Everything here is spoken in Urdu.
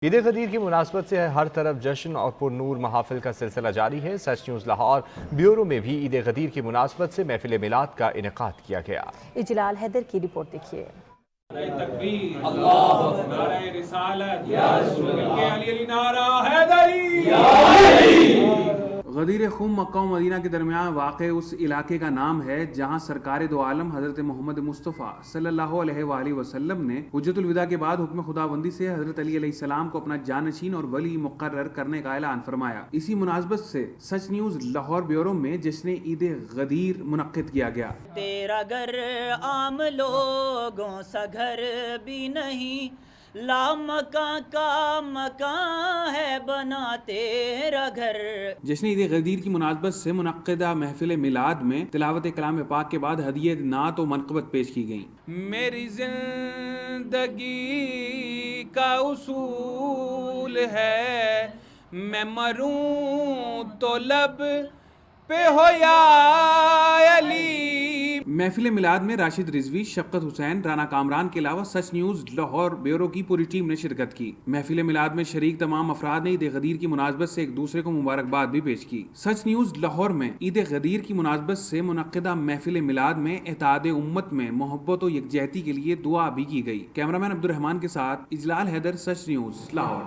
عید غدیر کی مناسبت سے ہر طرف جشن اور پرنور محافل کا سلسلہ جاری ہے۔ سچ نیوز لاہور بیورو میں بھی عید غدیر کی مناسبت سے محفل میلاد کا انعقاد کیا گیا۔ اجلال حیدر کی رپورٹ دیکھیے۔ تکبیر، اللہ اکبر، نعرہ رسالت، یا رسول اللہ، علی علی نعرہ حیدری، یا علی۔ غدیر خم مکہ و مدینہ کے درمیان واقع اس علاقے کا نام ہے جہاں سرکار دو عالم حضرت محمد مصطفیٰ صلی اللہ علیہ وآلہ وسلم نے حجت الوداع کے بعد حکم خداوندی سے حضرت علی علیہ السلام کو اپنا جانشین اور ولی مقرر کرنے کا اعلان فرمایا۔ اسی مناسبت سے سچ نیوز لاہور بیورو میں جشن عید غدیر منعقد کیا گیا۔ تیرا گھر عام لوگوں سا گھر بھی نہیں، لا مکان کا مکان ہے بنا تیرا گھر۔ جشن عید غدیر کی مناسبت سے منعقدہ محفل میلاد میں تلاوت کلام پاک کے بعد ہدیہ نعت و منقبت پیش کی گئیں۔ میری زندگی کا اصول ہے، میں مروں تو لب پہ ہو یا علی۔ محفل میلاد میں راشد رضوی، شفقت حسین، رانا کامران کے علاوہ سچ نیوز لاہور بیورو کی پوری ٹیم نے شرکت کی۔ محفل میلاد میں شریک تمام افراد نے عید غدیر کی مناسبت سے ایک دوسرے کو مبارکباد بھی پیش کی۔ سچ نیوز لاہور میں عید غدیر کی مناسبت سے منعقدہ محفل میلاد میں اتحاد امت میں محبت و یکجہتی کے لیے دعا بھی کی گئی۔ کیمرامین عبد الرحمان کے ساتھ اجلال حیدر، سچ نیوز لاہور۔